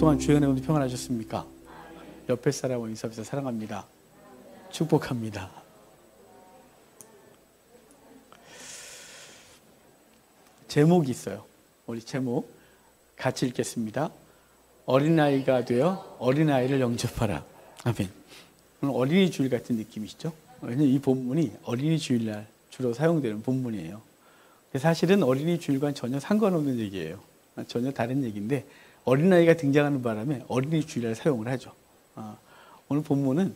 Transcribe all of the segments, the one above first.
동안 주의 은혜 가운데 평안하셨습니까? 옆에 사람을 인사하면서 사랑합니다. 축복합니다. 제목이 있어요. 우리 제목 같이 읽겠습니다. 어린아이가 되어 어린아이를 영접하라. 아멘. 오늘 어린이 주일 같은 느낌이시죠? 왜냐하면 이 본문이 어린이 주일날 주로 사용되는 본문이에요. 사실은 어린이 주일과는 전혀 상관없는 얘기예요. 전혀 다른 얘기인데 어린아이가 등장하는 바람에 어린이 주일날 사용을 하죠. 오늘 본문은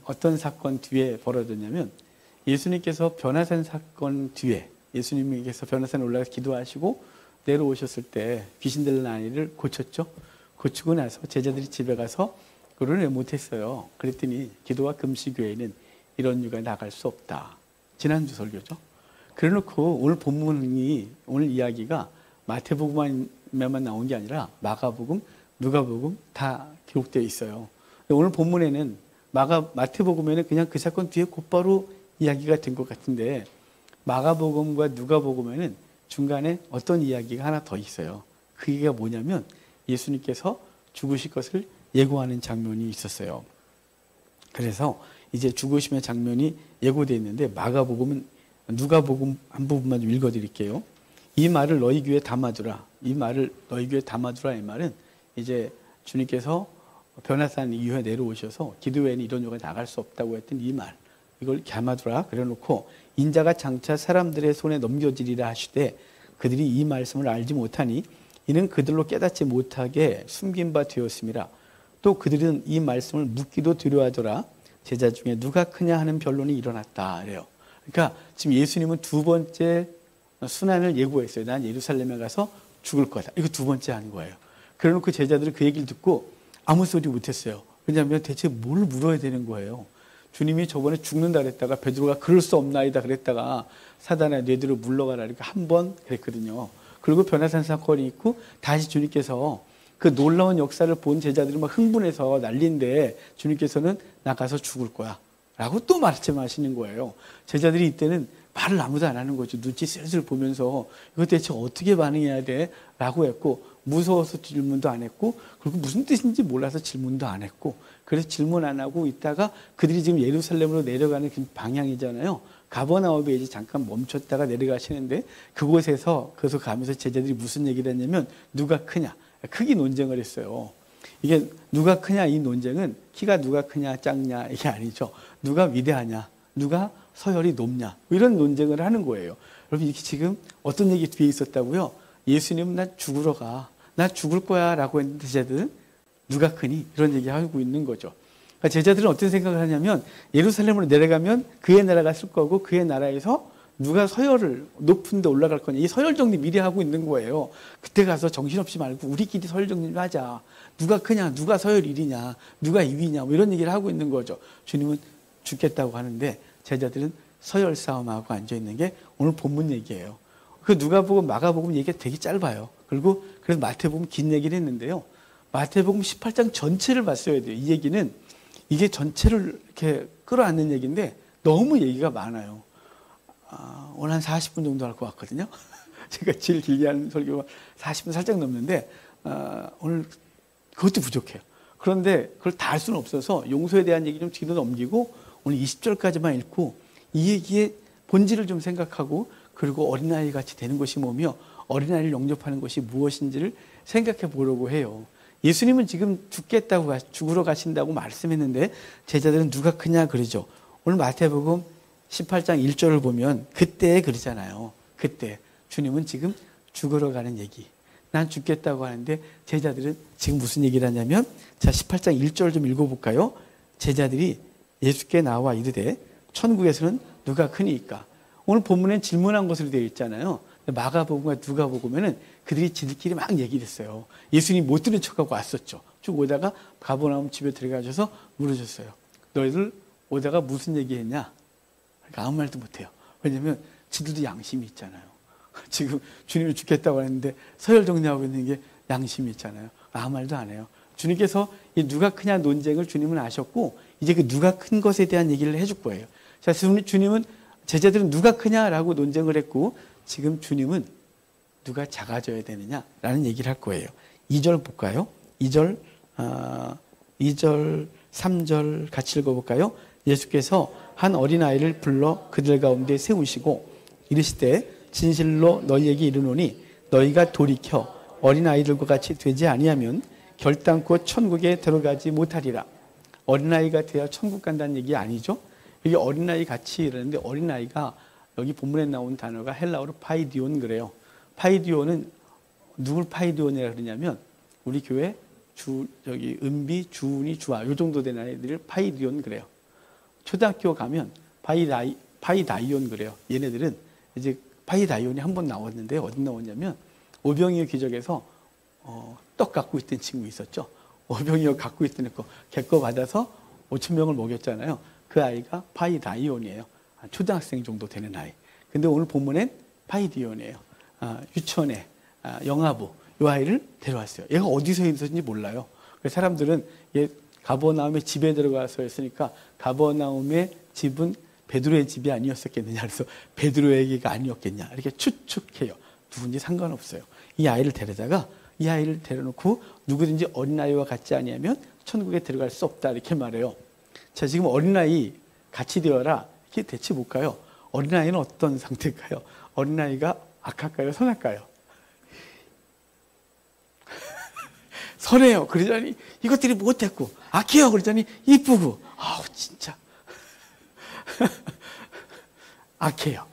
어떤 사건 뒤에 벌어졌냐면 예수님께서 변화산 사건 뒤에 예수님께서 변화산에 올라가서 기도하시고 내려오셨을 때 귀신 들린 아이를 고쳤죠. 고치고 나서 제자들이 집에 가서 그를 못했어요. 그랬더니 기도와 금식 외에는 이런 유가 나갈 수 없다. 지난주 설교죠. 그래놓고 오늘 본문이 오늘 이야기가 마태복음만 나온 게 아니라 마가복음, 누가복음 다 기록되어 있어요. 오늘 본문에는 마태복음에는 그냥 그 사건 뒤에 곧바로 이야기가 된 것 같은데 마가복음과 누가복음에는 중간에 어떤 이야기가 하나 더 있어요. 그 얘기가 뭐냐면 예수님께서 죽으실 것을 예고하는 장면이 있었어요. 그래서 이제 죽으시면 장면이 예고되어 있는데 마가복음은 누가복음 한 부분만 좀 읽어드릴게요. 이 말을 너희 귀에 담아두라. 이 말을 너희 귀에 담아두라. 이 말은 이제 주님께서 변화산 이후에 내려오셔서 기도 외에는 이런 요가 나갈 수 없다고 했던 이 말. 이걸 담아두라. 그래놓고 인자가 장차 사람들의 손에 넘겨지리라 하시되 그들이 이 말씀을 알지 못하니 이는 그들로 깨닫지 못하게 숨긴 바 되었음이라. 또 그들은 이 말씀을 묻기도 두려워하더라. 제자 중에 누가 크냐 하는 변론이 일어났다. 그래요. 그러니까 지금 예수님은 두 번째 순환을 예고했어요. 난 예루살렘에 가서 죽을 거다. 이거 두 번째 하는 거예요. 그래놓고 제자들은 그 얘기를 듣고 아무 소리 못했어요. 왜냐하면 대체 뭘 물어야 되는 거예요. 주님이 저번에 죽는다 그랬다가 베드로가 그럴 수 없나이다 그랬다가 사단의 뇌들을 물러가라 이렇게 한 번 그랬거든요. 그리고 변화산 사건이 있고 다시 주님께서 그 놀라운 역사를 본 제자들이 막 흥분해서 난리인데 주님께서는 나 가서 죽을 거야 라고 또 말씀하시는 거예요. 제자들이 이때는 말을 아무도 안 하는 거죠. 눈치 슬슬 보면서 이거 대체 어떻게 반응해야 돼? 라고 했고 무서워서 질문도 안 했고 그리고 무슨 뜻인지 몰라서 질문도 안 했고 그래서 질문 안 하고 있다가 그들이 지금 예루살렘으로 내려가는 그 방향이잖아요. 가버나움에 이제 잠깐 멈췄다가 내려가시는데 그곳에서 가면서 제자들이 무슨 얘기를 했냐면 누가 크냐 크기 논쟁을 했어요. 이게 누가 크냐 이 논쟁은 키가 누가 크냐 작냐 이게 아니죠. 누가 위대하냐 누가 서열이 높냐 이런 논쟁을 하는 거예요. 여러분 이게 지금 어떤 얘기 뒤에 있었다고요? 예수님은 나 죽으러 가. 나 죽을 거야 라고 했는데 제자들은 누가 크니? 이런 얘기하고 있는 거죠. 그러니까 제자들은 어떤 생각을 하냐면 예루살렘으로 내려가면 그의 나라가 쓸 거고 그의 나라에서 누가 서열을 높은 데 올라갈 거냐. 이 서열 정리 미리 하고 있는 거예요. 그때 가서 정신없이 말고 우리끼리 서열 정리를 하자. 누가 크냐, 누가 서열 1위냐, 누가 2위냐 뭐 이런 얘기를 하고 있는 거죠. 주님은 죽겠다고 하는데 제자들은 서열 싸움하고 앉아있는 게 오늘 본문 얘기예요. 그 누가복음, 마가복음 얘기가 되게 짧아요. 그리고 그래서 마태복음 긴 얘기를 했는데요. 마태복음 18장 전체를 봤어야 돼요. 이 얘기는 이게 전체를 이렇게 끌어안는 얘기인데 너무 얘기가 많아요. 오늘 한 40분 정도 할 것 같거든요. 제가 제일 길게 하는 설교가 40분 살짝 넘는데 오늘 그것도 부족해요. 그런데 그걸 다 할 수는 없어서 용서에 대한 얘기 좀 뒤로 넘기고 오늘 20절까지만 읽고 이 얘기의 본질을 좀 생각하고 그리고 어린아이 같이 되는 것이 뭐며 어린아이를 영접하는 것이 무엇인지를 생각해 보려고 해요. 예수님은 지금 죽으러 가신다고 말씀했는데 제자들은 누가 크냐 그러죠. 오늘 마태복음 18장 1절을 보면 그때 그러잖아요. 그때 주님은 지금 죽으러 가는 얘기. 난 죽겠다고 하는데 제자들은 지금 무슨 얘기를 하냐면 자 18장 1절 좀 읽어볼까요? 제자들이 예수께 나와 이르되 천국에서는 누가 크니까. 오늘 본문엔 질문한 것으로 되어 있잖아요. 마가복음과 누가복음에는 그들이 지들끼리 막 얘기를 했어요. 예수님 못 들은 척하고 왔었죠. 쭉 오다가 가버나움 집에 들어가셔서 물으셨어요. 너희들 오다가 무슨 얘기했냐? 그러니까 아무 말도 못해요. 왜냐하면 지들도 양심이 있잖아요. 지금 주님이 죽겠다고 했는데 서열 정리하고 있는 게 양심이 있잖아요. 아무 말도 안 해요. 주님께서 이 누가 크냐 논쟁을 주님은 아셨고 이제 그 누가 큰 것에 대한 얘기를 해줄 거예요. 자, 주님은 제자들은 누가 크냐라고 논쟁을 했고 지금 주님은 누가 작아져야 되느냐라는 얘기를 할 거예요. 2절 볼까요? 2절, 2절, 3절 같이 읽어볼까요? 예수께서 한 어린아이를 불러 그들 가운데 세우시고 이르시되 진실로 너희에게 이르노니 너희가 돌이켜 어린아이들과 같이 되지 아니하면 결단코 천국에 들어가지 못하리라. 어린아이가 되어 천국 간다는 얘기 아니죠? 여기 어린아이 같이 이러는데 어린아이가 여기 본문에 나온 단어가 헬라어로 파이디온 그래요. 파이디온은 누굴 파이디온이라 그러냐면 우리 교회 여기 은비, 주은이, 주아 요 정도 되는 아이들을 파이디온 그래요. 초등학교 가면 파이다이온 그래요. 얘네들은 이제 파이다이온이 한 번 나왔는데 어디 나왔냐면 오병이어 기적에서 떡 갖고 있던 친구 있었죠. 오병이어 갖고 있던 거 걔거 받아서 5,000명을 먹였잖아요. 그 아이가 파이다이온이에요. 초등학생 정도 되는 아이. 근데 오늘 본문엔 파이디온이에요. 유치원에 영아부 이 아이를 데려왔어요. 얘가 어디서 있었는지 몰라요. 그래서 사람들은 얘 가버나움의 집에 들어가서 했으니까 가버나움의 집은 베드로의 집이 아니었었겠느냐. 그래서 베드로에게가 아니었겠냐. 이렇게 추측해요. 누군지 상관없어요. 이 아이를 데려다가 이 아이를 데려놓고 누구든지 어린아이와 같지 아니하면 천국에 들어갈 수 없다. 이렇게 말해요. 자, 지금 어린아이 같이 되어라. 이렇게 대체 볼까요? 어린아이는 어떤 상태일까요? 어린아이가 악할까요? 선할까요? 선해요. 그러자니 이것들이 못했고 악해요. 그러자니 이쁘고 아우 진짜 악해요.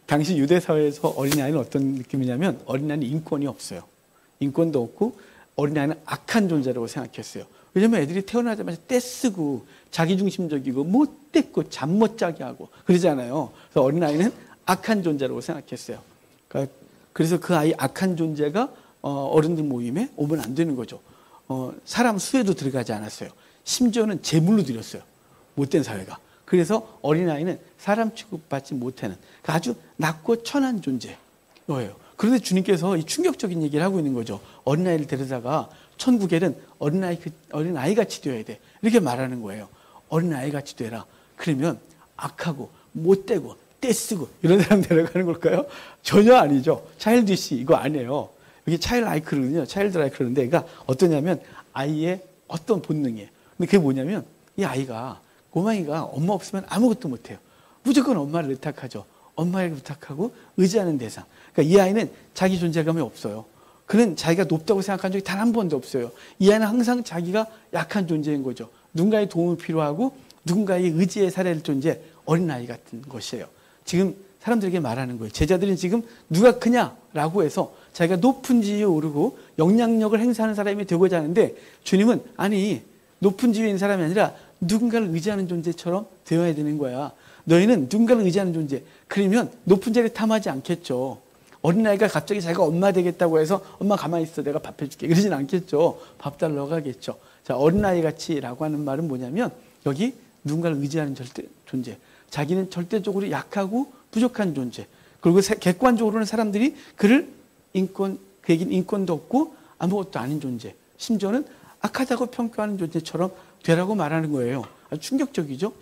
당시 유대 사회에서 어린아이는 어떤 느낌이냐면 어린아이는 인권이 없어요. 인권도 없고 어린아이는 악한 존재라고 생각했어요. 왜냐면 애들이 태어나자마자 떼쓰고 자기중심적이고 못됐고 잠 못 자게 하고 그러잖아요. 그래서 어린아이는 악한 존재라고 생각했어요. 그래서 그 아이 악한 존재가 어른들 모임에 오면 안 되는 거죠. 사람 수에도 들어가지 않았어요. 심지어는 제물로 드렸어요. 못된 사회가. 그래서 어린아이는 사람 취급받지 못하는 아주 낮고 천한 존재예요. 그런데 주님께서 이 충격적인 얘기를 하고 있는 거죠. 어린아이를 데려다가 천국에는 어린아이 같이 되어야 돼. 이렇게 말하는 거예요. 어린아이 같이 되라. 그러면 악하고 못되고 떼쓰고 이런 사람 데려가는 걸까요? 전혀 아니죠. 차일드시 이거 아니에요. 여기 차일드 라이크거든요. 차일드 라이크인데 그러니까 어떠냐면 아이의 어떤 본능이에요. 근데 그게 뭐냐면 이 아이가 꼬마이가 엄마 없으면 아무것도 못해요. 무조건 엄마를 의탁하죠. 엄마에게 부탁하고 의지하는 대상. 그러니까 이 아이는 자기 존재감이 없어요. 그는 자기가 높다고 생각한 적이 단 한 번도 없어요. 이 아이는 항상 자기가 약한 존재인 거죠. 누군가의 도움이 필요하고 누군가의 의지에 살아야 할 존재, 어린아이 같은 것이에요. 지금 사람들에게 말하는 거예요. 제자들은 지금 누가 크냐라고 해서 자기가 높은 지위에 오르고 영향력을 행사하는 사람이 되고자 하는데 주님은 아니 높은 지위에 있는 사람이 아니라 누군가를 의지하는 존재처럼 되어야 되는 거야. 너희는 누군가를 의지하는 존재. 그러면 높은 자리에 탐하지 않겠죠. 어린아이가 갑자기 자기가 엄마 되겠다고 해서 엄마 가만히 있어 내가 밥 해줄게 그러진 않겠죠. 밥 달러 가겠죠. 자, 어린아이 같이라고 하는 말은 뭐냐면 여기 누군가를 의지하는 존재. 자기는 절대적으로 약하고 부족한 존재. 그리고 객관적으로는 사람들이 그에겐 인권도 없고 아무것도 아닌 존재. 심지어는 악하다고 평가하는 존재처럼 되라고 말하는 거예요. 아주 충격적이죠.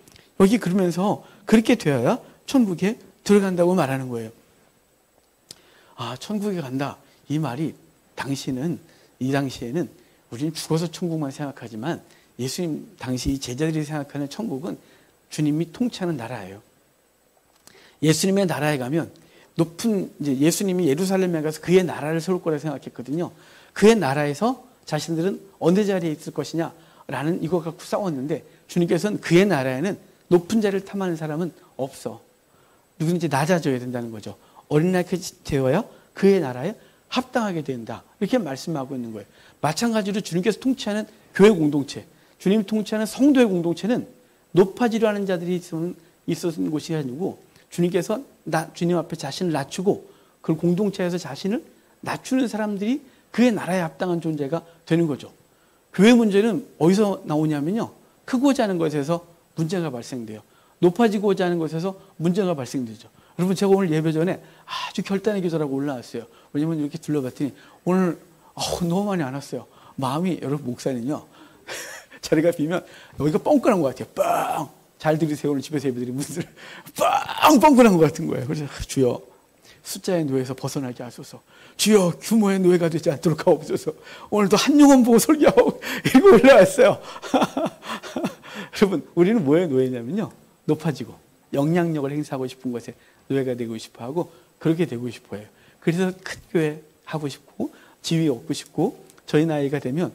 여기 그러면서 그렇게 되어야 천국에 들어간다고 말하는 거예요. 천국에 간다. 이 말이 이 당시에는 우리는 죽어서 천국만 생각하지만 예수님 당시 제자들이 생각하는 천국은 주님이 통치하는 나라예요. 예수님의 나라에 가면 예수님이 예루살렘에 가서 그의 나라를 세울 거라고 생각했거든요. 그의 나라에서 자신들은 어느 자리에 있을 것이냐라는 이거 갖고 싸웠는데 주님께서는 그의 나라에는 높은 자리를 탐하는 사람은 없어. 누구든지 낮아져야 된다는 거죠. 어린아이같이 되어야 그의 나라에 합당하게 된다. 이렇게 말씀하고 있는 거예요. 마찬가지로 주님께서 통치하는 교회 공동체, 주님이 통치하는 성도의 공동체는 높아지려 하는 자들이 있었던 곳이 아니고 주님께서 주님 앞에 자신을 낮추고 그 공동체에서 자신을 낮추는 사람들이 그의 나라에 합당한 존재가 되는 거죠. 교회 문제는 어디서 나오냐면요. 크고자 하는 것에서 문제가 발생돼요. 높아지고자 하는 것에서 문제가 발생되죠. 여러분 제가 오늘 예배 전에 아주 결단의 기도라고 올라왔어요. 왜냐면 이렇게 둘러봤더니 오늘 너무 많이 안 왔어요. 마음이 여러분 목사는요. 자리가 비면 여기가 뻥끗한 것 같아요. 뻥! 잘 들으세요. 오늘 집에서 예배 드리는 분들 뻥! 뻥끗한 것 같은 거예요. 그래서 주여 숫자의 노예에서 벗어나게 하소서. 주여 규모의 노예가 되지 않도록 하옵소서. 오늘도 한 영혼 보고 설교하고 이거 올라왔어요. 여러분 우리는 뭐의 노예냐면요, 높아지고 영향력을 행사하고 싶은 것에 노예가 되고 싶어하고 그렇게 되고 싶어요. 그래서 큰 교회 하고 싶고 지위 얻고 싶고, 저희 나이가 되면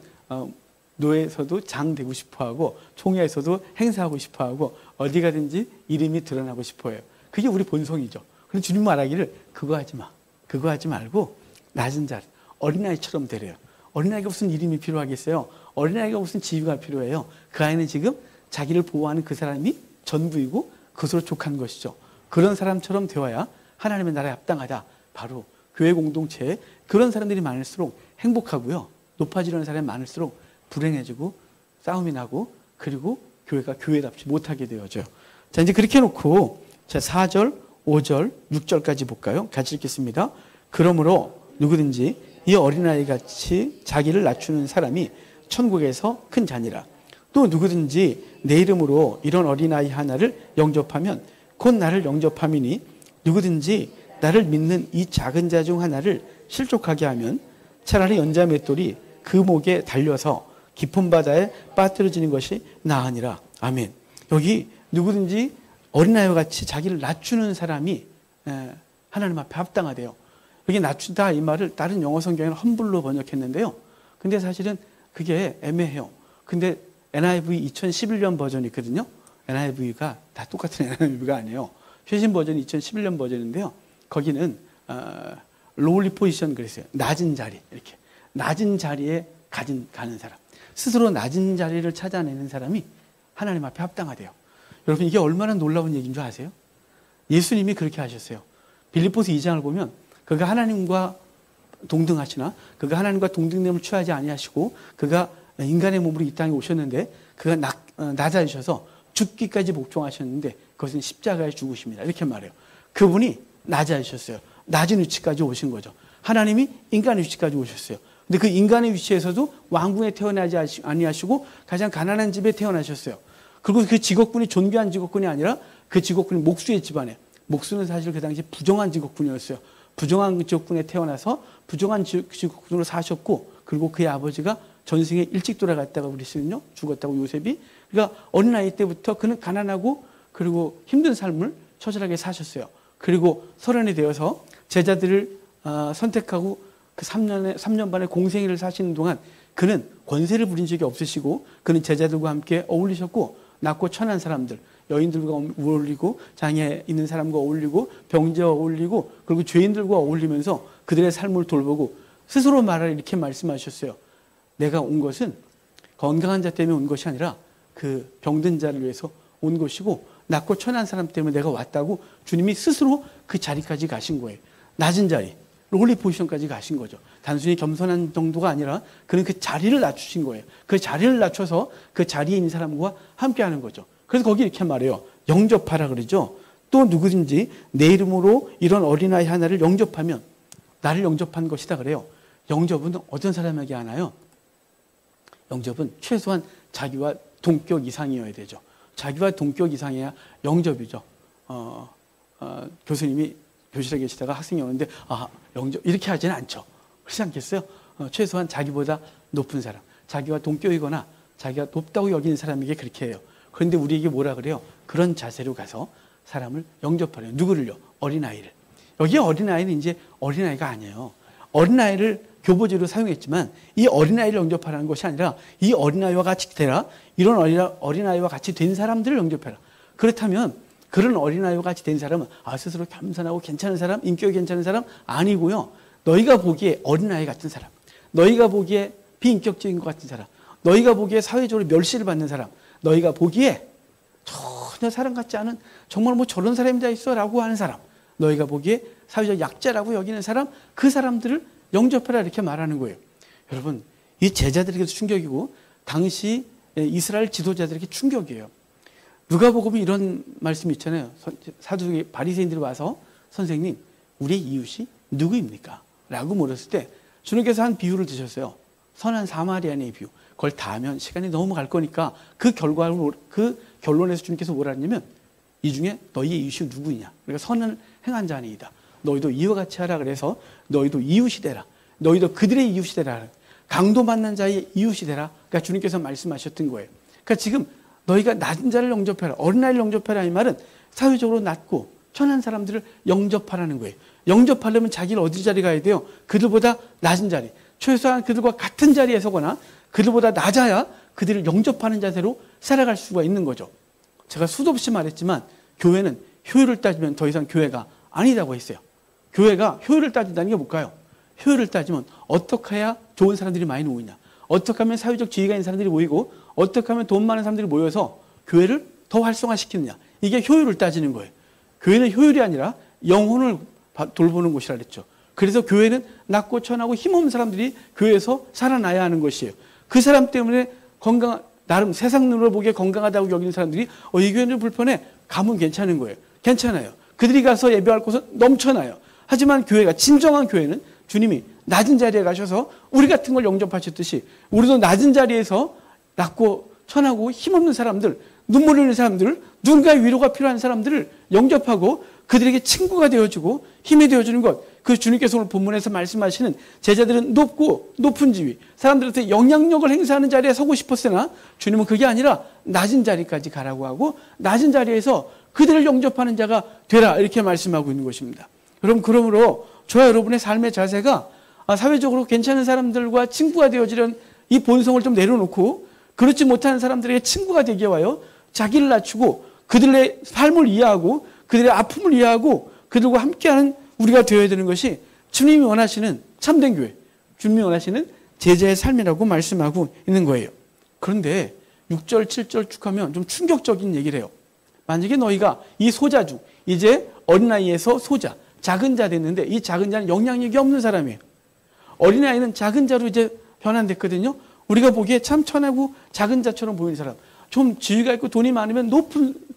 노예에서도 장 되고 싶어하고 총회에서도 행사하고 싶어하고 어디 가든지 이름이 드러나고 싶어요. 그게 우리 본성이죠. 그런데 주님 말하기를 그거 하지 마. 그거 하지 말고 낮은 자리, 어린아이처럼 되래요. 어린아이가 무슨 이름이 필요하겠어요? 어린아이가 무슨 지위가 필요해요? 그 아이는 지금 자기를 보호하는 그 사람이 전부이고 그것으로 족한 것이죠. 그런 사람처럼 되어야 하나님의 나라에 합당하다. 바로 교회 공동체에 그런 사람들이 많을수록 행복하고요, 높아지려는 사람이 많을수록 불행해지고 싸움이 나고 그리고 교회가 교회답지 못하게 되어져요. 자, 이제 그렇게 해놓고 자 4절, 5절, 6절까지 볼까요? 같이 읽겠습니다. 그러므로 누구든지 이 어린아이 같이 자기를 낮추는 사람이 천국에서 큰 자니라. 또 누구든지 내 이름으로 이런 어린아이 하나를 영접하면 곧 나를 영접함이니 누구든지 나를 믿는 이 작은 자 중 하나를 실족하게 하면 차라리 연자 맷돌이 그 목에 달려서 깊은 바다에 빠뜨려지는 것이 나으니라. 아멘. 여기 누구든지 어린아이와 같이 자기를 낮추는 사람이 하나님 앞에 합당하대요. 여기 낮추다 이 말을 다른 영어 성경에는 험블로 번역했는데요. 근데 사실은 그게 애매해요. 근데 NIV 2011년 버전이 있거든요. NIV가 다 똑같은 NIV가 아니에요. 최신 버전이 2011년 버전인데요. 거기는 lowly position 그랬어요. 낮은 자리, 이렇게 낮은 자리에 가는 사람, 스스로 낮은 자리를 찾아내는 사람이 하나님 앞에 합당하대요. 여러분 이게 얼마나 놀라운 얘기인 줄 아세요? 예수님이 그렇게 하셨어요. 빌립보서 2장을 보면 그가 하나님과 동등하시나 그가 하나님과 동등됨을 취하지 아니하시고 그가 인간의 몸으로 이 땅에 오셨는데 그가 낮아지셔서 죽기까지 복종하셨는데 그것은 십자가에 죽으십니다. 이렇게 말해요. 그분이 낮아지셨어요. 낮은 위치까지 오신 거죠. 하나님이 인간의 위치까지 오셨어요. 근데 그 인간의 위치에서도 왕궁에 태어나지 아니하시고 가장 가난한 집에 태어나셨어요. 그리고 그 직업군이 존귀한 직업군이 아니라 그 직업군이 목수의 집안에, 목수는 사실 그 당시 부정한 직업군이었어요. 부정한 직업군에 태어나서 부정한 직업군으로 사셨고, 그리고 그의 아버지가 전생에 일찍 돌아갔다가 그랬거든요. 죽었다고 요셉이. 그러니까 어린아이 때부터 그는 가난하고 그리고 힘든 삶을 처절하게 사셨어요. 그리고 서른이 되어서 제자들을 선택하고 그 3년 반의 공생애를 사시는 동안 그는 권세를 부린 적이 없으시고 그는 제자들과 함께 어울리셨고 낮고 천한 사람들, 여인들과 어울리고 장애 있는 사람과 어울리고 병자와 어울리고 그리고 죄인들과 어울리면서 그들의 삶을 돌보고 스스로 말하라 이렇게 말씀하셨어요. 내가 온 것은 건강한 자 때문에 온 것이 아니라 그 병든 자를 위해서 온 것이고 낮고 천한 사람 때문에 내가 왔다고 주님이 스스로 그 자리까지 가신 거예요. 낮은 자리, 롤리 포지션까지 가신 거죠. 단순히 겸손한 정도가 아니라 그는 그 자리를 낮추신 거예요. 그 자리를 낮춰서 그 자리에 있는 사람과 함께 하는 거죠. 그래서 거기 이렇게 말해요. 영접하라 그러죠. 또 누구든지 내 이름으로 이런 어린아이 하나를 영접하면 나를 영접한 것이다 그래요. 영접은 어떤 사람에게 하나요? 영접은 최소한 자기와 동격 이상이어야 되죠. 자기와 동격 이상이야 영접이죠. 교수님이 교실에 계시다가 학생이 오는데 영접 이렇게 하지는 않죠. 그렇지 않겠어요? 최소한 자기보다 높은 사람, 자기와 동격이거나 자기가 높다고 여기는 사람에게 그렇게 해요. 그런데 우리에게 뭐라 그래요? 그런 자세로 가서 사람을 영접하래요. 누구를요? 어린아이를. 여기 어린아이는 이제 어린아이가 아니에요. 어린아이를 교보제로 사용했지만 이 어린아이를 영접하라는 것이 아니라 이 어린아이와 같이 되라. 이런 어린아이와 같이 된 사람들을 영접해라. 그렇다면 그런 어린아이와 같이 된 사람은 스스로 겸손하고 괜찮은 사람, 인격이 괜찮은 사람 아니고요. 너희가 보기에 어린아이 같은 사람, 너희가 보기에 비인격적인 것 같은 사람, 너희가 보기에 사회적으로 멸시를 받는 사람, 너희가 보기에 전혀 사람 같지 않은 정말 뭐 저런 사람이 다 있어 라고 하는 사람, 너희가 보기에 사회적 약자라고 여기는 사람, 그 사람들을 영접해라 이렇게 말하는 거예요. 여러분 이 제자들에게도 충격이고 당시 이스라엘 지도자들에게 충격이에요. 누가복음에 이런 말씀이 있잖아요. 사두개 바리새인들이 와서 선생님 우리의 이웃이 누구입니까? 라고 물었을 때 주님께서 한 비유를 드셨어요. 선한 사마리아인의 비유. 그걸 다 하면 시간이 너무 갈 거니까 그 결론에서 주님께서 뭐라 했냐면 이 중에 너희의 이웃이 누구냐? 그러니까 선을 행한 자니이다. 너희도 이와 같이 하라 그래서 너희도 이웃이 되라. 너희도 그들의 이웃이 되라. 강도받는 자의 이웃이 되라. 그러니까 주님께서 말씀하셨던 거예요. 그러니까 지금 너희가 낮은 자를 영접해라. 어린아이를 영접해라. 이 말은 사회적으로 낮고 천한 사람들을 영접하라는 거예요. 영접하려면 자기를 어디 자리 가야 돼요? 그들보다 낮은 자리. 최소한 그들과 같은 자리에 서거나 그들보다 낮아야 그들을 영접하는 자세로 살아갈 수가 있는 거죠. 제가 수도 없이 말했지만 교회는 효율을 따지면 더 이상 교회가 아니다고 했어요. 교회가 효율을 따진다는 게 뭘까요? 효율을 따지면 어떻게 해야 좋은 사람들이 많이 모이냐, 어떻게 하면 사회적 지위가 있는 사람들이 모이고 어떻게 하면 돈 많은 사람들이 모여서 교회를 더 활성화시키느냐, 이게 효율을 따지는 거예요. 교회는 효율이 아니라 영혼을 돌보는 곳이라 그랬죠. 그래서 교회는 낮고 천하고 힘없는 사람들이 교회에서 살아나야 하는 것이에요. 그 사람 때문에 나름 세상 눈으로 보기에 건강하다고 여기는 사람들이 이 교회는 불편해. 가면 괜찮은 거예요. 괜찮아요. 그들이 가서 예배할 곳은 넘쳐나요. 하지만 교회가, 진정한 교회는 주님이 낮은 자리에 가셔서 우리 같은 걸 영접하셨듯이 우리도 낮은 자리에서 낮고 천하고 힘없는 사람들, 눈물 흘리는 사람들, 누군가의 위로가 필요한 사람들을 영접하고 그들에게 친구가 되어주고 힘이 되어주는 것. 그 주님께서 오늘 본문에서 말씀하시는 제자들은 높은 지위, 사람들한테 영향력을 행사하는 자리에 서고 싶었으나 주님은 그게 아니라 낮은 자리까지 가라고 하고 낮은 자리에서 그들을 영접하는 자가 되라, 이렇게 말씀하고 있는 것입니다. 그러므로 저와 여러분의 삶의 자세가 사회적으로 괜찮은 사람들과 친구가 되어지려는 이 본성을 좀 내려놓고 그렇지 못한 사람들에게 친구가 되기 위하여 자기를 낮추고 그들의 삶을 이해하고 그들의 아픔을 이해하고 그들과 함께하는 우리가 되어야 되는 것이 주님이 원하시는 참된 교회, 주님이 원하시는 제자의 삶이라고 말씀하고 있는 거예요. 그런데 6절, 7절 쭉 하면 좀 충격적인 얘기를 해요. 만약에 너희가 이 소자 중 이제 어린아이에서 소자, 작은 자 됐는데 이 작은 자는 영향력이 없는 사람이에요. 어린아이는 작은 자로 이제 변환됐거든요. 우리가 보기에 참 천하고 작은 자처럼 보이는 사람, 좀 지위가 있고 돈이 많으면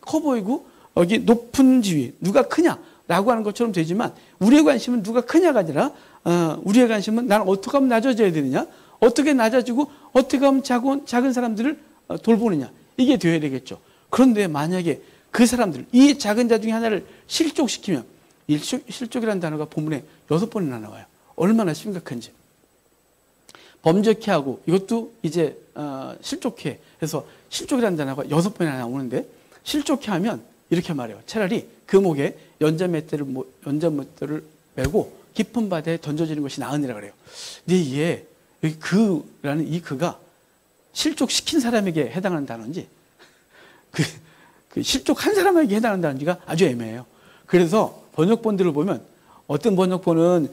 커 보이고 여기 높은 지위, 누가 크냐라고 하는 것처럼 되지만 우리의 관심은 누가 크냐가 아니라 우리의 관심은 나는 어떻게 하면 낮아져야 되느냐, 어떻게 낮아지고 어떻게 하면 작은 사람들을 돌보느냐, 이게 되어야 되겠죠. 그런데 만약에 그 사람들, 이 작은 자 중에 하나를 실족시키면, 실족이라는 단어가 본문에 6번이나 나와요. 얼마나 심각한지. 범죄케 하고 이것도 이제 실족해 해서 실족이라는 단어가 6번이나 나오는데, 실족해 하면 이렇게 말해요. 차라리 그 목에 연자맷돌을 메고 깊은 바다에 던져지는 것이 나으니라 그래요. 근데 이게 여기 그라는 이 그가 실족시킨 사람에게 해당하는 단어인지 그 실족한 사람에게 해당하는 단어인지가 아주 애매해요. 그래서 번역본들을 보면 어떤 번역본은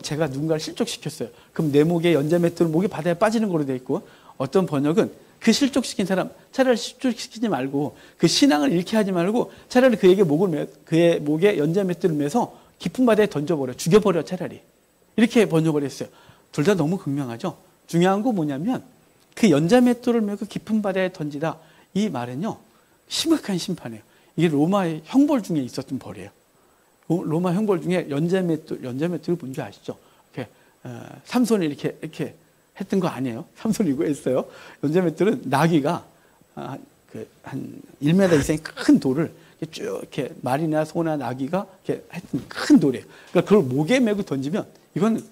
제가 누군가를 실족시켰어요. 그럼 내 목에 연자맷돌 목이 바다에 빠지는 거로 돼 있고, 어떤 번역은 그 실족시킨 사람 차라리 실족시키지 말고 그 신앙을 잃게 하지 말고 차라리 그의 목에 연자맷돌을 매서 깊은 바다에 던져버려, 죽여버려 차라리, 이렇게 번역을 했어요. 둘 다 너무 극명하죠. 중요한 거 뭐냐면 그 연자맷돌을 메고 깊은 바다에 던지다, 이 말은요 심각한 심판이에요. 이게 로마의 형벌 중에 있었던 벌이에요. 로마 형벌 중에 연자맷돌을 본 줄 아시죠? 이렇게 삼손이 이렇게 했던 거 아니에요? 삼손이 이거 했어요. 연자맷돌은 나귀가 한 1m 이상의 큰 돌을 쭉 이렇게 말이나 소나 나귀가 이렇게 했던 큰 돌이에요. 그러니까 그걸 목에 메고 던지면 이건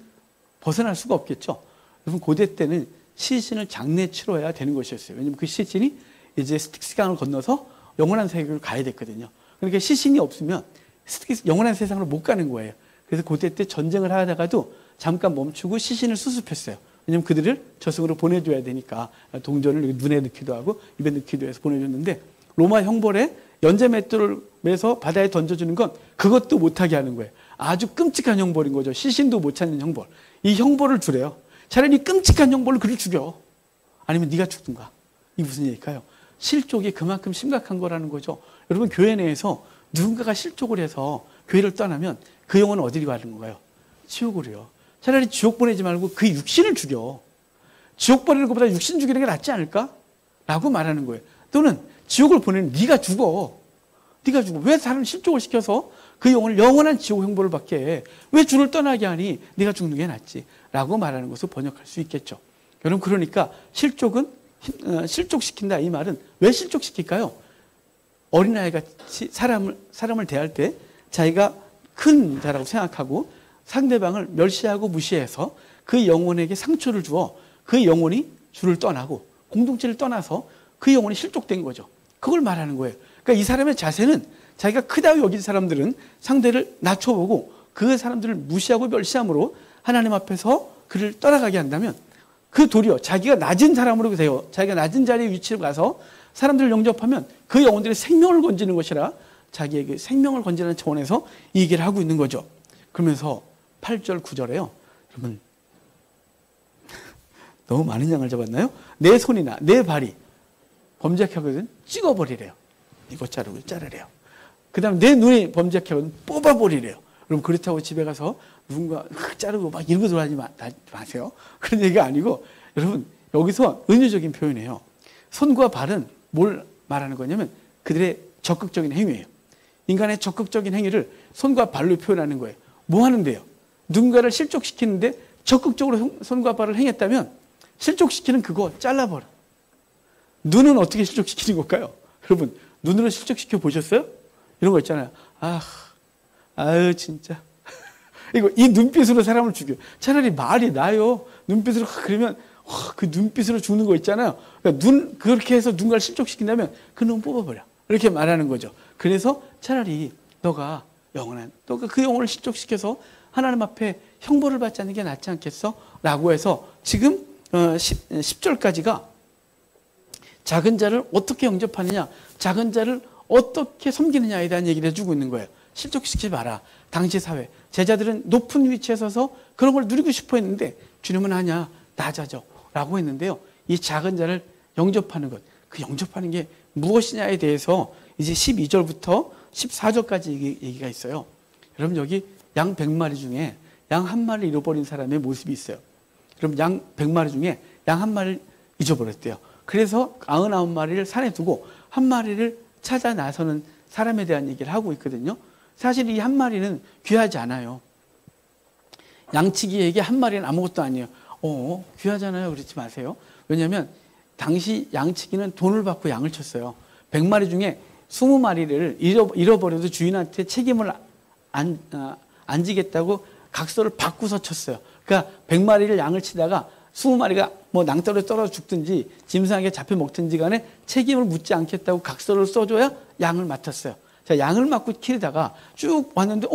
벗어날 수가 없겠죠. 여러분, 고대 때는 시신을 장례 치러야 되는 것이었어요. 왜냐하면 그 시신이 이제 스틱스강을 건너서 영원한 세계를 가야 됐거든요. 그러니까 시신이 없으면 영원한 세상으로 못 가는 거예요. 그래서 고대 때 전쟁을 하다가도 잠깐 멈추고 시신을 수습했어요. 왜냐하면 그들을 저승으로 보내줘야 되니까 동전을 눈에 넣기도 하고 입에 넣기도 해서 보내줬는데, 로마 형벌에 연자맷돌을 매서 바다에 던져주는 건 그것도 못하게 하는 거예요. 아주 끔찍한 형벌인 거죠. 시신도 못 찾는 형벌. 이 형벌을 주래요. 차라리 끔찍한 형벌로 그를 죽여. 아니면 네가 죽든가. 이게 무슨 얘기일까요? 실족이 그만큼 심각한 거라는 거죠. 여러분, 교회 내에서 누군가가 실족을 해서 교회를 떠나면 그 영혼은 어디로 가는 건가요? 지옥으로요. 차라리 지옥 보내지 말고 그 육신을 죽여. 지옥 보내는 것보다 육신 죽이는 게 낫지 않을까? 라고 말하는 거예요. 또는 지옥을 보내는 네가 죽어. 네가 죽어. 왜 사람 실족을 시켜서 그 영혼을 영원한 지옥 형벌을 받게 해? 왜 주를 떠나게 하니? 네가 죽는 게 낫지. 라고 말하는 것을 번역할 수 있겠죠. 여러분, 그러니까 실족시킨다, 이 말은 왜 실족시킬까요? 어린아이가 사람을 대할 때 자기가 큰 자라고 생각하고 상대방을 멸시하고 무시해서 그 영혼에게 상처를 주어 그 영혼이 주를 떠나고 공동체를 떠나서 그 영혼이 실족된 거죠. 그걸 말하는 거예요. 그러니까 이 사람의 자세는 자기가 크다고 여긴 사람들은 상대를 낮춰보고 그 사람들을 무시하고 멸시함으로 하나님 앞에서 그를 떠나가게 한다면 그 도리어 자기가 낮은 사람으로 되어 자기가 낮은 자리에 위치로 가서 사람들을 영접하면 그 영혼들의 생명을 건지는 것이라 자기에게 생명을 건지는 차원에서 이 얘기를 하고 있는 거죠. 그러면서 8절 9절에요. 여러분 너무 많은 양을 잡았나요? 내 손이나 내 발이 범죄하거든 찍어버리래요. 이거 자르래요. 그 다음 내 눈이 범죄하거든 뽑아버리래요. 그럼 그렇다고 집에 가서 누군가 자르고 막 이러고 돌아다니지 마세요. 그런 얘기가 아니고 여러분 여기서 은유적인 표현이에요. 손과 발은 뭘 말하는 거냐면 그들의 적극적인 행위예요. 인간의 적극적인 행위를 손과 발로 표현하는 거예요. 뭐 하는데요? 누군가를 실족시키는데 적극적으로 손과 발을 행했다면 실족시키는 그거 잘라버려. 눈은 어떻게 실족시키는 걸까요? 여러분 눈으로 실족시켜 보셨어요? 이런 거 있잖아요. 아유 진짜 이거 이 눈빛으로 사람을 죽여. 차라리 말이 나요. 눈빛으로 그러면 그 눈빛으로 죽는 거 있잖아요. 그러니까 그렇게 해서 누군가를 실족시킨다면 그 눈 뽑아버려. 이렇게 말하는 거죠. 그래서 차라리 너가 그 영혼을 실족시켜서 하나님 앞에 형벌을 받지 않는 게 낫지 않겠어? 라고 해서 지금 10절까지가 작은 자를 어떻게 영접하느냐, 작은 자를 어떻게 섬기느냐에 대한 얘기를 해주고 있는 거예요. 실족시키지 마라. 당시 사회 제자들은 높은 위치에 서서 그런 걸 누리고 싶어 했는데 주님은 아니야, 낮아져 라고 했는데요. 이 작은 자를 영접하는 것, 그 영접하는 게 무엇이냐에 대해서 이제 12절부터 14절까지 얘기가 있어요. 여러분 여기 양 100마리 중에 양 한 마리를 잃어버린 사람의 모습이 있어요. 그럼 양 100마리 중에 양 한 마리를 잊어버렸대요. 그래서 99마리를 산에 두고 한 마리를 찾아 나서는 사람에 대한 얘기를 하고 있거든요. 사실 이 한 마리는 귀하지 않아요. 양치기에게 한 마리는 아무것도 아니에요. 귀하잖아요. 그러지 마세요. 왜냐하면 당시 양치기는 돈을 받고 양을 쳤어요. 100마리 중에 20마리를 잃어버려도 주인한테 책임을 안 지겠다고 각서를 바꾸서 쳤어요. 그러니까 100마리를 양을 치다가 20마리가 뭐 낭떠러지에 떨어져 죽든지 짐승에게 잡혀 먹든지 간에 책임을 묻지 않겠다고 각서를 써줘야 양을 맡았어요. 자, 양을 맡고 키우다가 쭉 왔는데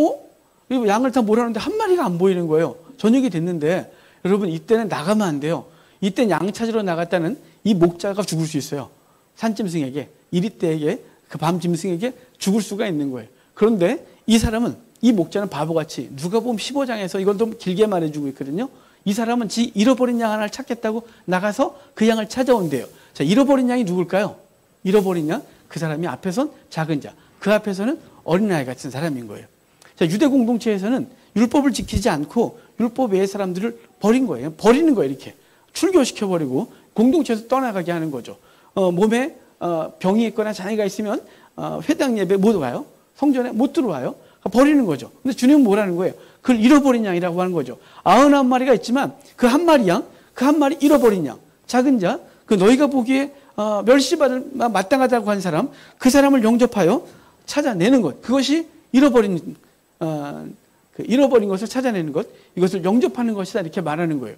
이거 양을 다 몰아놨는데 한 마리가 안 보이는 거예요. 저녁이 됐는데 여러분 이때는 나가면 안 돼요. 이때는 양 찾으러 나갔다는 이 목자가 죽을 수 있어요. 산짐승에게, 이리떼에게, 그 밤 짐승에게 죽을 수가 있는 거예요. 그런데 이 사람은, 이 목자는 바보같이 누가복음 15장에서 이걸 좀 길게 말해주고 있거든요. 이 사람은 지 잃어버린 양 하나를 찾겠다고 나가서 그 양을 찾아온대요. 자, 잃어버린 양이 누굴까요? 잃어버린 양, 그 사람이 앞에선 작은 자, 그 앞에서는 어린아이 같은 사람인 거예요. 자, 유대 공동체에서는 율법을 지키지 않고 율법 외의 사람들을 버리는 거예요. 이렇게 출교시켜버리고 공동체에서 떠나가게 하는 거죠. 몸에 병이 있거나 장애가 있으면 회당 예배 못 와요. 성전에 못 들어와요. 버리는 거죠. 근데 주님은 뭐라는 거예요? 그걸 잃어버린 양이라고 하는 거죠. 99마리가 있지만 그 한 마리 양, 그 한 마리 잃어버린 양, 작은 자, 그 너희가 보기에 멸시받을 마땅하다고 한 사람, 그 사람을 영접하여 찾아내는 것, 그것이 잃어버린 것을 찾아내는 것, 이것을 영접하는 것이다, 이렇게 말하는 거예요.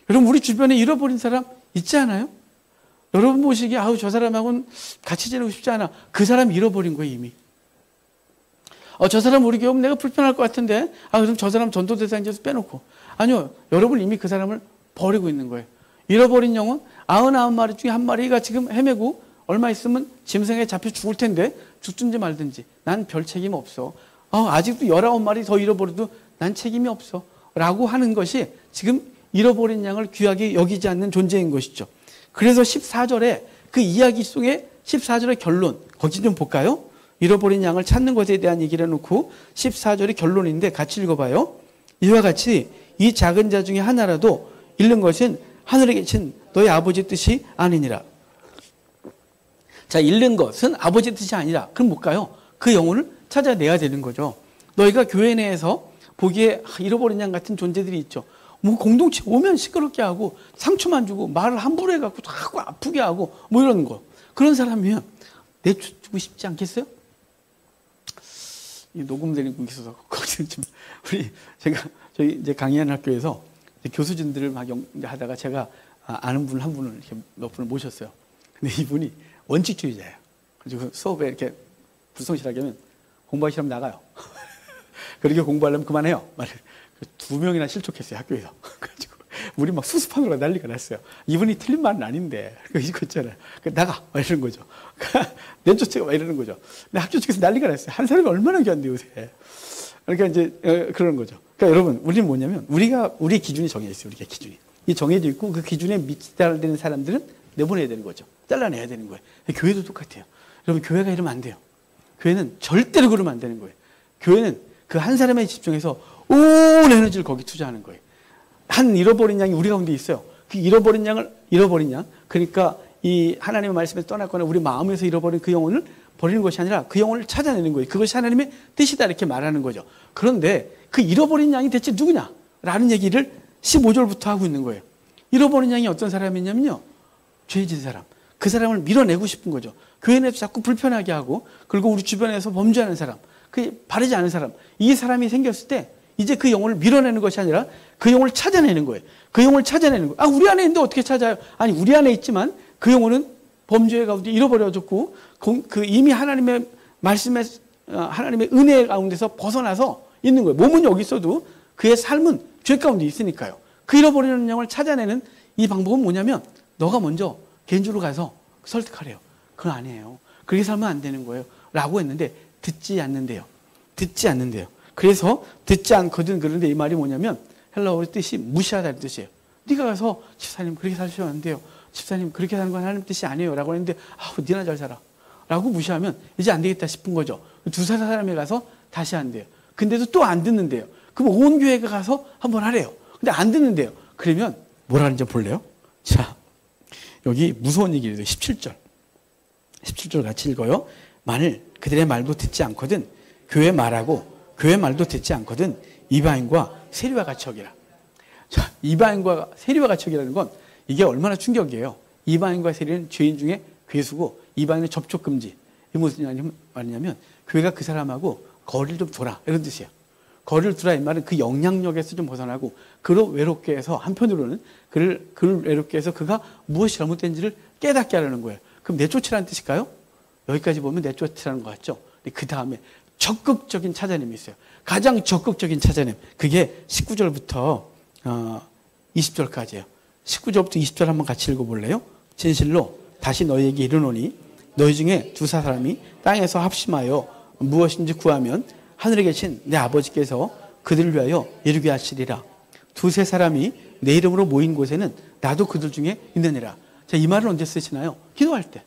여러분 우리 주변에 잃어버린 사람 있지 않아요? 여러분 보시기에 저 사람하고는 같이 지내고 싶지 않아. 그 사람 잃어버린 거예요, 이미. 저 사람 우리 교회 내가 불편할 것 같은데 그럼 저 사람 전도대상자에서 빼놓고. 아니요, 여러분 이미 그 사람을 버리고 있는 거예요. 잃어버린 영혼 99마리 중에 한 마리가 지금 헤매고 얼마 있으면 짐승에 잡혀 죽을 텐데 죽든지 말든지 난 별 책임 없어. 아직도 19마리 더 잃어버려도 난 책임이 없어 라고 하는 것이 지금 잃어버린 양을 귀하게 여기지 않는 존재인 것이죠. 그래서 14절에 그 이야기 속에 14절의 결론, 거기 좀 볼까요? 잃어버린 양을 찾는 것에 대한 얘기를 해놓고 14절이 결론인데 같이 읽어봐요. 이와 같이 이 작은 자 중에 하나라도 잃는 것은 하늘에 계신 너희 아버지 뜻이 아니니라. 자, 잃는 것은 아버지 뜻이 아니라. 그럼 뭘까요? 그 영혼을 찾아내야 되는 거죠. 너희가 교회 내에서 보기에 잃어버린 양 같은 존재들이 있죠. 뭐 공동체 오면 시끄럽게 하고 상처만 주고 말을 함부로 해갖고 자꾸 아프게 하고 뭐 이런 거. 그런 사람이면 내주고 싶지 않겠어요? 이 녹음되는 분 있어서 거기서 좀 저희 이제 강의하는 학교에서 이제 교수진들을 막 하다가 제가 아는 분 한 분을 이렇게 몇 분을 모셨어요. 근데 이분이 원칙주의자예요. 그래서 수업에 이렇게 불성실하게 하면 공부하기 싫으면 나가요. 그렇게 공부하려면 그만해요. 두 명이나 실족했어요, 학교에서. 그래가지고 우리 막 수습하느라 난리가 났어요. 이분이 틀린 말은 아닌데 이거 있잖아요. 나가 막 이러는 거죠. 내쫓아가 막 이러는 거죠. 근데 학교 측에서 난리가 났어요. 한 사람이 얼마나 귀한데 요새. 그러니까 이제 그러는 거죠. 그러니까 여러분, 우리는 뭐냐면 우리 기준이 정해져 있어요. 우리가 기준이. 이 정해져 있고 그 기준에 미치는 사람들은 내보내야 되는 거죠. 잘라내야 되는 거예요. 교회도 똑같아요. 여러분, 교회가 이러면 안 돼요. 교회는 절대로 그러면 안 되는 거예요. 교회는 그 한 사람에 집중해서 온 에너지를 거기 투자하는 거예요. 한 잃어버린 양이 우리 가운데 있어요. 그 잃어버린 양, 그러니까 이 하나님의 말씀에서 떠났거나 우리 마음에서 잃어버린 그 영혼을 버리는 것이 아니라 그 영혼을 찾아내는 거예요. 그것이 하나님의 뜻이다 이렇게 말하는 거죠. 그런데 그 잃어버린 양이 대체 누구냐? 라는 얘기를 15절부터 하고 있는 거예요. 잃어버린 양이 어떤 사람이냐면요, 죄 지은 사람. 그 사람을 밀어내고 싶은 거죠. 교회 내에서 자꾸 불편하게 하고, 그리고 우리 주변에서 범죄하는 사람, 그 바르지 않은 사람, 이 사람이 생겼을 때 이제 그 영혼을 밀어내는 것이 아니라 그 영혼을 찾아내는 거예요. 그 영혼을 찾아내는 거예요. 우리 안에 있는데 어떻게 찾아요? 아니, 우리 안에 있지만 그 영혼은 범죄 가운데 잃어버려졌고, 그 이미 하나님의 말씀에, 하나님의 은혜 가운데서 벗어나서 있는 거예요. 몸은 여기 있어도 그의 삶은 죄 가운데 있으니까요. 그 잃어버리는 영을 찾아내는 이 방법은 뭐냐면, 너가 먼저 개인적으로 가서 설득하래요. 그건 아니에요. 그렇게 살면 안 되는 거예요. 라고 했는데 듣지 않는데요. 그래서 듣지 않거든. 그런데 이 말이 뭐냐면 헬라어의 뜻이 무시하다는 뜻이에요. 네가 가서 집사님 그렇게 사시면 안 돼요. 집사님 그렇게 사는 건 하나님 뜻이 아니에요. 라고 했는데 니나 잘 살아. 라고 무시하면 이제 안 되겠다 싶은 거죠. 두세 사람이 가서 다시 한대요. 근데도 또 안 듣는데요. 그럼 온 교회가 가서 한번 하래요. 근데 안 듣는데요. 그러면 뭘 하는지 볼래요? 자, 여기 무서운 얘기예요. 17절. 17절 같이 읽어요. 만일 그들의 말도 듣지 않거든 교회 말도 듣지 않거든 이방인과 세리와 같이 하기라. 자, 이방인과 세리와 같이 하기라는 건 이게 얼마나 충격이에요. 이방인과 세리는 죄인 중에 괴수고 이방인의 접촉 금지. 이 무슨 말이냐면 교회가 그 사람하고 거리를 좀 둬라 이런 뜻이에요. 거리를 두라 이 말은 그 영향력에서 좀 벗어나고 그를 외롭게 해서 한편으로는 그를 외롭게 해서 그가 무엇이 잘못된지를 깨닫게 하려는 거예요. 그럼 내쫓으라는 뜻일까요? 여기까지 보면 내쫓으라는 것 같죠? 그 다음에 적극적인 찾아냄이 있어요. 가장 적극적인 찾아냄. 그게 19절부터 20절까지예요. 19절부터 20절 한번 같이 읽어볼래요? 진실로 다시 너희에게 이르노니 너희 중에 두세 사람이 땅에서 합심하여 무엇인지 구하면 하늘에 계신 내 아버지께서 그들을 위하여 이루게 하시리라. 두세 사람이 내 이름으로 모인 곳에는 나도 그들 중에 있느니라. 자, 이 말을 언제 쓰시나요? 기도할 때.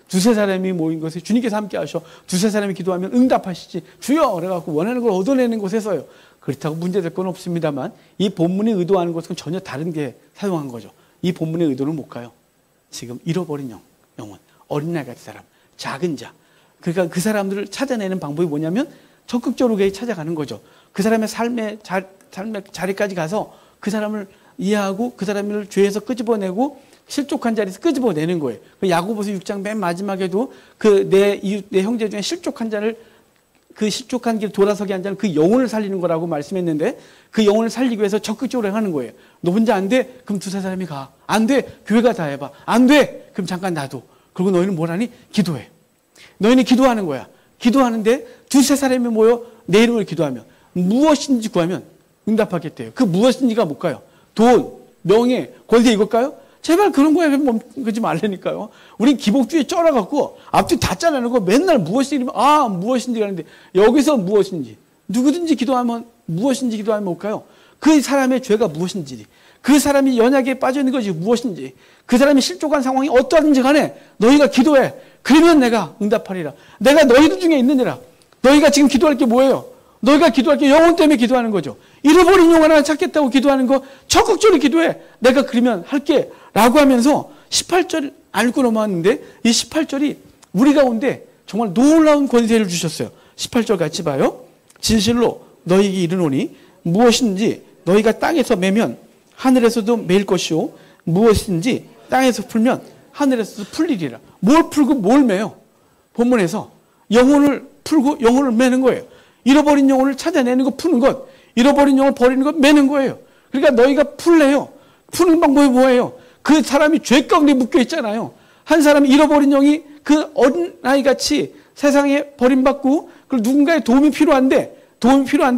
두세 사람이 모인 곳에 주님께서 함께 하셔. 두세 사람이 기도하면 응답하시지. 주여! 그래갖고 원하는 걸 얻어내는 곳에서요. 그렇다고 문제될 건 없습니다만 이 본문이 의도하는 것은 전혀 다른 게 사용한 거죠. 이 본문의 의도는 뭘까요? 지금 잃어버린 영혼, 어린아이 같은 사람, 작은 자. 그러니까 그 사람들을 찾아내는 방법이 뭐냐면 적극적으로 찾아가는 거죠. 그 사람의 삶의 자리까지 가서 그 사람을 이해하고 그 사람을 죄에서 끄집어내고 실족한 자리에서 끄집어내는 거예요. 야고보서 6장 맨 마지막에도 내 형제 중에 실족한 자를 그 실족한 길 돌아서게 한 자는 그 영혼을 살리는 거라고 말씀했는데 그 영혼을 살리기 위해서 적극적으로 하는 거예요. 너 혼자 안 돼? 그럼 두세 사람이 가. 안 돼? 교회가 다 해봐. 안 돼? 그럼 잠깐 놔둬. 그리고 너희는 뭘 하니? 기도해. 너희는 기도하는 거야. 기도하는데 두세 사람이 모여 내 이름을 기도하면 무엇인지 구하면 응답하겠대요. 그 무엇인지가 뭘까요? 돈, 명예, 권세 이걸까요? 제발 그런 거에 멈추지 말라니까요. 우린 기복주의에 쩔어갖고 앞뒤 다 잘라내고 맨날 무엇인지 무엇인지 하는데 여기서 무엇인지 누구든지 기도하면 무엇인지 기도하면 뭘까요? 그 사람의 죄가 무엇인지 그 사람이 연약에 빠져 있는 것이 무엇인지 그 사람이 실족한 상황이 어떠하든지 간에 너희가 기도해. 그러면 내가 응답하리라. 내가 너희들 중에 있느니라. 너희가 지금 기도할 게 뭐예요? 너희가 기도할 게 영혼 때문에 기도하는 거죠. 잃어버린 영혼 하나 찾겠다고 기도하는 거 적극적으로 기도해. 내가 그러면 할게. 라고 하면서 18절 알고 넘어왔는데 이 18절이 우리 가운데 정말 놀라운 권세를 주셨어요. 18절 같이 봐요. 진실로 너희에게 이르노니 무엇인지 너희가 땅에서 매면 하늘에서도 매일 것이요 무엇인지 땅에서 풀면 하늘에서도 풀리리라. 뭘 풀고 뭘 매요? 본문에서 영혼을 풀고 영혼을 매는 거예요. 잃어버린 영혼을 찾아내는 것, 푸는 것, 잃어버린 영혼을 버리는 것, 매는 거예요. 그러니까 너희가 풀래요. 푸는 방법이 뭐예요? 그 사람이 죄 가운데 묶여 있잖아요. 한 사람이 잃어버린 영이 그 어린아이같이 세상에 버림받고 그리고 누군가의 도움이 필요한데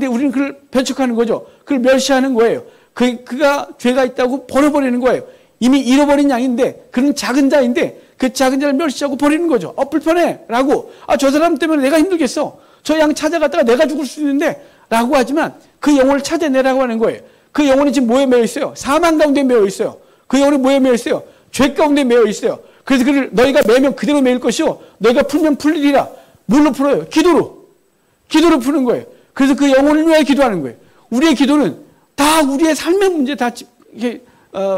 우리는 그걸 배척하는 거죠. 그걸 멸시하는 거예요. 그가 죄가 있다고 버려버리는 거예요. 이미 잃어버린 양인데 그는 작은 자인데 그 작은 자를 멸시하고 버리는 거죠. 불편해 라고, 저 사람 때문에 내가 힘들겠어, 저 양 찾아갔다가 내가 죽을 수 있는데 라고 하지만 그 영혼을 찾아내라고 하는 거예요. 그 영혼이 지금 뭐에 매여 있어요? 사망 가운데 매여 있어요. 그 영혼이 뭐에 매여 있어요? 죄 가운데 매여 있어요. 그래서 그를 너희가 매면 그대로 매일 것이요 너희가 풀면 풀리리라. 뭘로 풀어요? 기도로 푸는 거예요. 그래서 그 영혼을 위하여 기도하는 거예요. 우리의 기도는 다 우리의 삶의 문제 다 이렇게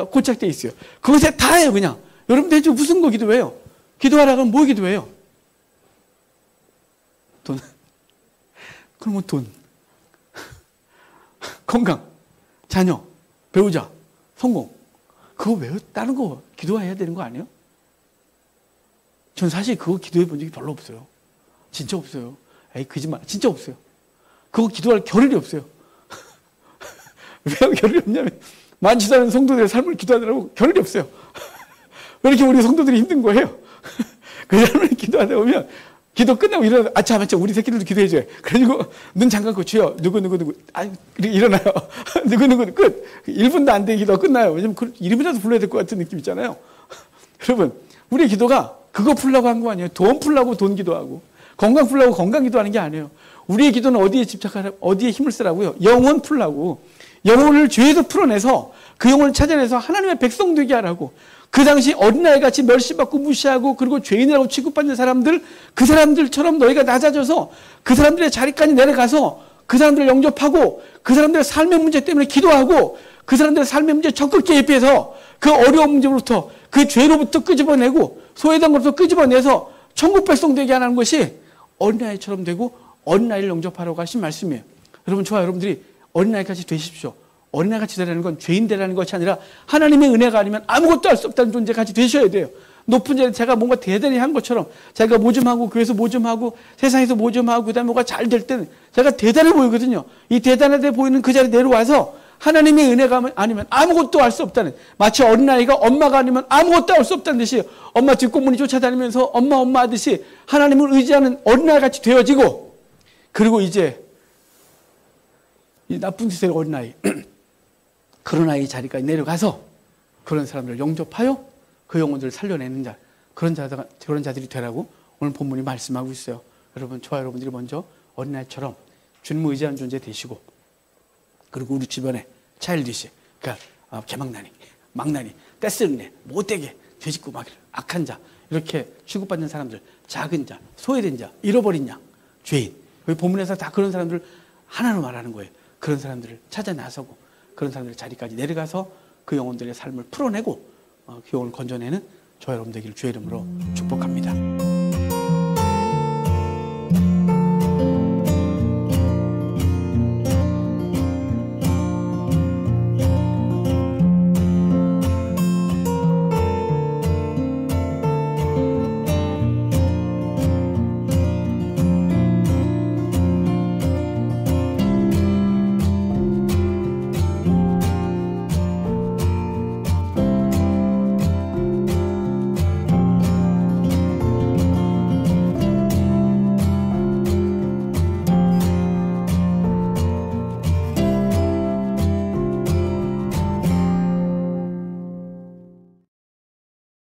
고착되어 있어요. 그것에 다예요. 그냥 여러분 대체 무슨 거 기도해요? 기도하라 그러면 뭐 기도해요? 돈. 그러면 돈, 건강, 자녀, 배우자, 성공, 그거 외우 다른 거 기도해야 되는 거 아니에요? 전 사실 그거 기도해 본 적이 별로 없어요. 진짜 없어요. 에이, 거짓말. 진짜 없어요. 그거 기도할 겨를이 없어요. 왜 겨를이 없냐면 많지도 않은 성도들의 삶을 기도하느라고 겨를이 없어요. 왜 이렇게 우리 성도들이 힘든 거예요? 그 삶을 기도하다 보면 기도 끝나고 일어나서 아차 우리 새끼들도 기도해줘요. 그래가지고 눈 잠가고 주여 누구 일어나요. 누구 끝. 1분도 안 되게 기도가 끝나요. 왜냐면 이름이라도 불러야 될 것 같은 느낌 있잖아요. 여러분 우리의 기도가 그거 풀려고 한 거 아니에요. 돈 풀려고 돈 기도하고 건강 풀려고 건강 기도하는 게 아니에요. 우리의 기도는 어디에 집착하라고, 어디에 힘을 쓰라고요? 영혼 풀라고. 영혼을 죄에서 풀어내서 그 영혼을 찾아내서 하나님의 백성 되게 하라고. 그 당시 어린아이같이 멸시받고 무시하고 그리고 죄인이라고 취급받는 사람들, 그 사람들처럼 너희가 낮아져서 그 사람들의 자리까지 내려가서 그 사람들을 영접하고 그 사람들의 삶의 문제 때문에 기도하고 그 사람들의 삶의 문제에 적극 개입해서 그 어려운 문제로부터 그 죄로부터 끄집어내고 소외된 것부터 끄집어내서 천국 백성 되게 하는 것이 어린아이처럼 되고 어린아이를 영접하라고 하신 말씀이에요. 여러분 저와 여러분들이 어린아이같이 되십시오. 어린아이같이 되라는 건 죄인 되라는 것이 아니라 하나님의 은혜가 아니면 아무것도 할 수 없다는 존재같이 되셔야 돼요. 높은 자리에 제가 뭔가 대단히 한 것처럼 제가 뭐 좀 하고 교회에서 뭐 좀 하고 세상에서 뭐 좀 하고 그다음에 뭐가 잘 될 때는 제가 대단해 보이거든요. 이 대단하게 보이는 그 자리에 내려와서 하나님의 은혜가 아니면 아무것도 할 수 없다는, 마치 어린아이가 엄마가 아니면 아무것도 할 수 없다는 듯이 엄마 뒷공문이 쫓아다니면서 엄마 하듯이 하나님을 의지하는 어린아이같이 되어지고, 그리고 이제 이 나쁜 짓의 어린아이 그런 아이 자리까지 내려가서 그런 사람들을 영접하여 그 영혼들을 살려내는 자, 그런 자들이 되라고 오늘 본문이 말씀하고 있어요. 여러분 저와 여러분들이 먼저 어린아이처럼 주님을 의지하는 존재 되시고, 그리고 우리 주변에 차일드시, 그러니까 망나니, 떼쓰는 애, 못되게, 죄짓고 막 악한 자, 이렇게 취급받는 사람들, 작은 자, 소외된 자, 잃어버린 양, 죄인, 여기 본문에서 다 그런 사람들 하나로 말하는 거예요. 그런 사람들을 찾아 나서고 그런 사람들의 자리까지 내려가서 그 영혼들의 삶을 풀어내고 그 영혼을 건져내는 저와 여러분 되기를 주의 이름으로 축복합니다.